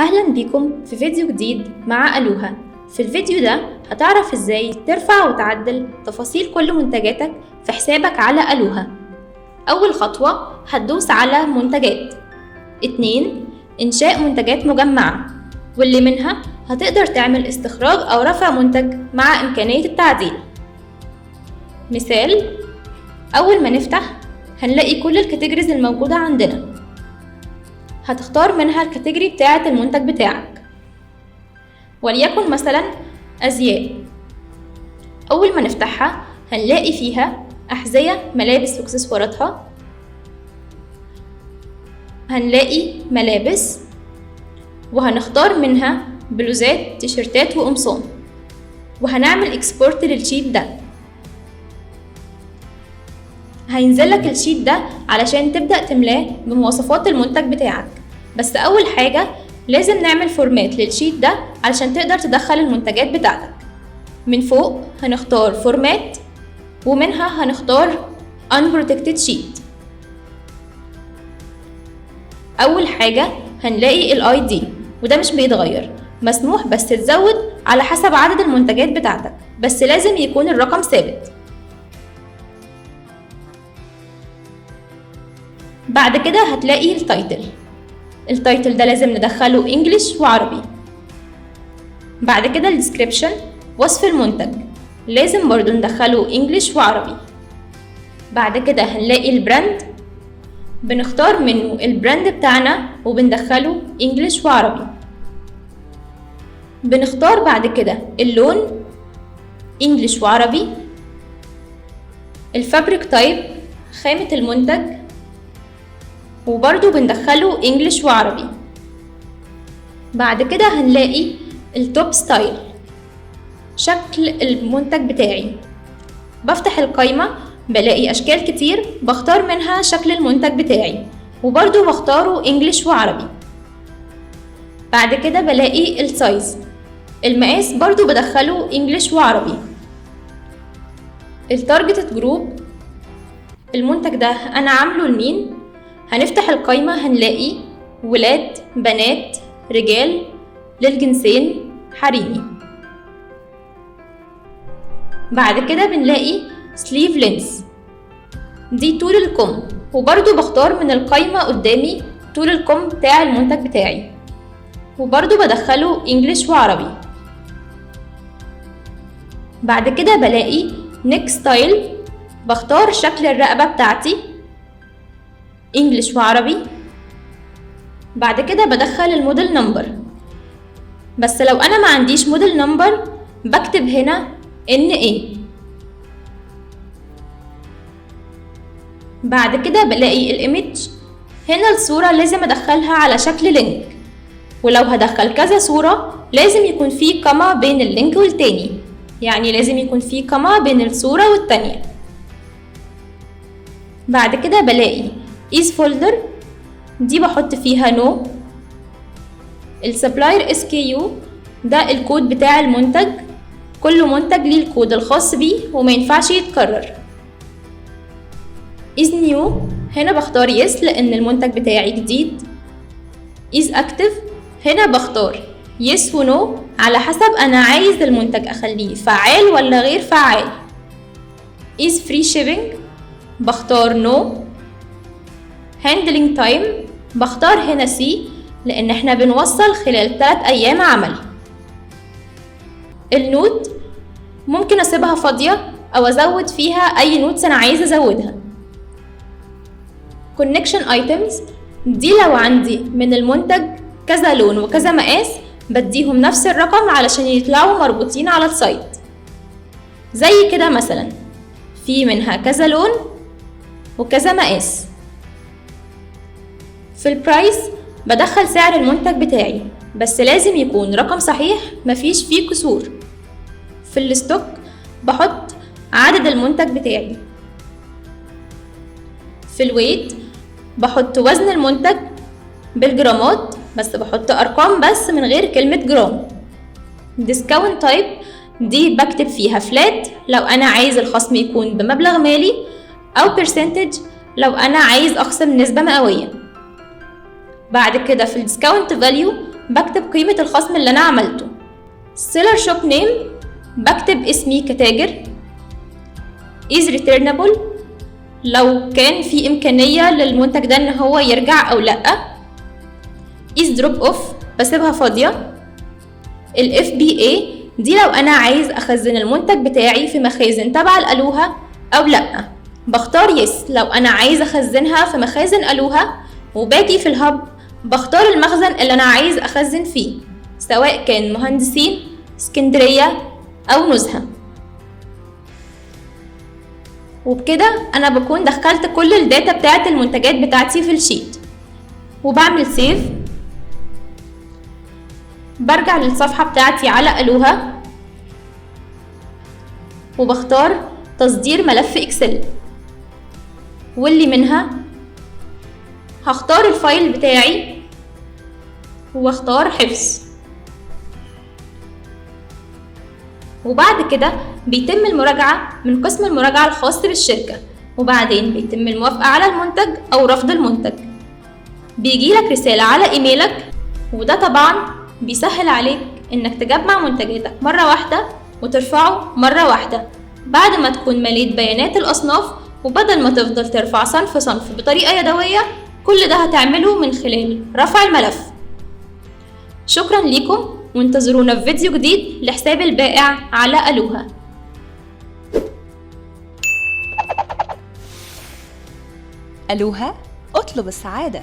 أهلا بكم في فيديو جديد مع ألوها. في الفيديو ده هتعرف ازاي ترفع وتعدل تفاصيل كل منتجاتك في حسابك على ألوها. أول خطوة هتدوس على منتجات. 2. إنشاء منتجات مجمعة، واللي منها هتقدر تعمل استخراج أو رفع منتج مع إمكانية التعديل. مثال، أول ما نفتح هنلاقي كل الكاتيجوريز الموجودة عندنا، هتختار منها الكاتيجوري بتاعة المنتج بتاعك، وليكن مثلا أزياء. أول ما نفتحها هنلاقي فيها أحذية، ملابس وإكسسواراتها، هنلاقي ملابس، وهنختار منها بلوزات، تيشيرتات وقمصان، وهنعمل اكسبورت للشيت ده. هينزلك الشيت ده علشان تبدأ تملاه بمواصفات المنتج بتاعك، بس أول حاجة لازم نعمل فورمات للشيت ده علشان تقدر تدخل المنتجات بتاعتك. من فوق هنختار فورمات، ومنها هنختار unprotected sheet. أول حاجة هنلاقي ال ID، وده مش بيتغير، مسموح بس تزود على حسب عدد المنتجات بتاعتك، بس لازم يكون الرقم ثابت. بعد كده هتلاقي التايتل ده لازم ندخله انجليش وعربي. بعد كده الديسكريبشن، وصف المنتج، لازم برضو ندخله انجليش وعربي. بعد كده هنلاقي البراند، بنختار منه البراند بتاعنا وبندخله انجليش وعربي. بنختار بعد كده اللون انجليش وعربي. الفابريك تايب، خامة المنتج، وبرضو بندخله انجليش وعربي. بعد كده هنلاقي التوب ستايل، شكل المنتج بتاعي. بفتح القائمة بلاقي اشكال كتير، بختار منها شكل المنتج بتاعي، وبرضو بختاره انجليش وعربي. بعد كده بلاقي السايز، المقاس برضو بدخله انجليش وعربي. التارجتد جروب، المنتج ده انا عامله لمين. هنفتح القائمة هنلاقي ولاد، بنات، رجال، للجنسين، حريمي. بعد كده بنلاقي سليف لينس، دي طول الكم، وبرضو بختار من القائمة قدامي طول الكم بتاع المنتج بتاعي، وبرضو بدخله انجليش وعربي. بعد كده بلاقي نيك ستايل، بختار شكل الرقبة بتاعتي انجليش وعربي. بعد كده بدخل الموديل نمبر، بس لو انا ما عنديش موديل نمبر بكتب هنا NA. بعد كده بلاقي الايمج، هنا الصورة لازم ادخلها على شكل لينك، ولو هدخل كذا صورة لازم يكون في كوما بين اللينك والتاني، يعني لازم يكون في كوما بين الصورة والتانية. بعد كده بلاقي is folder، دي بحط فيها no. السبلاير SKU، ده الكود بتاع المنتج، كل منتج ليه الكود الخاص بيه وما ينفعش يتكرر. is new، هنا بختار yes لان المنتج بتاعي جديد. is active، هنا بختار yes و no على حسب انا عايز المنتج اخليه فعال ولا غير فعال. is free shipping، بختار no. handling time، بختار هنا C لان احنا بنوصل خلال 3 ايام عمل. النوت ممكن اسيبها فاضية او ازود فيها اي نوتس انا عايزة ازودها. connection items، دي لو عندي من المنتج كذا لون وكذا مقاس بديهم نفس الرقم علشان يطلعوا مربوطين على السايت. زي كده مثلا في منها كذا لون وكذا مقاس. في البرايس بدخل سعر المنتج بتاعي، بس لازم يكون رقم صحيح مفيش فيه كسور. في الستوك بحط عدد المنتج بتاعي. في الويت بحط وزن المنتج بالجرامات، بس بحط ارقام بس من غير كلمة جرام. ديسكاونت تايب، دي بكتب فيها فلات لو انا عايز الخصم يكون بمبلغ مالي، او برسنتج لو انا عايز اخصم نسبة مئوية. بعد كده في الديسكاونت فاليو بكتب قيمة الخصم اللي أنا عملته. seller shop name بكتب اسمي كتاجر. is returnable لو كان في إمكانية للمنتج ده إن هو يرجع أو لأ. is drop off بسيبها فاضية. ال FBA دي لو أنا عايز أخزن المنتج بتاعي في مخازن تبع الألوها أو لأ. بختار yes لو أنا عايز أخزنها في مخازن ألوها، وباجي في الهب بختار المخزن اللي أنا عايز أخزن فيه، سواء كان مهندسين، اسكندرية أو نزهة. وبكده أنا بكون دخلت كل الداتا بتاعت المنتجات بتاعتي في الشيت، وبعمل سيف. برجع للصفحة بتاعتي على ألوها وبختار تصدير ملف اكسل، واللي منها هختار الفايل بتاعي واختار حفظ. وبعد كده بيتم المراجعة من قسم المراجعة الخاص بالشركة، وبعدين بيتم الموافقة على المنتج أو رفض المنتج. بيجيلك رسالة على إيميلك، وده طبعا بيسهل عليك إنك تجمع منتجاتك مرة واحدة وترفعه مرة واحدة بعد ما تكون مليت بيانات الأصناف، وبدل ما تفضل ترفع صنف صنف بطريقة يدوية، كل ده هتعمله من خلال رفع الملف. شكرا ليكم، وانتظرونا في فيديو جديد لحساب البائع على ألوها. ألوها، اطلب السعادة.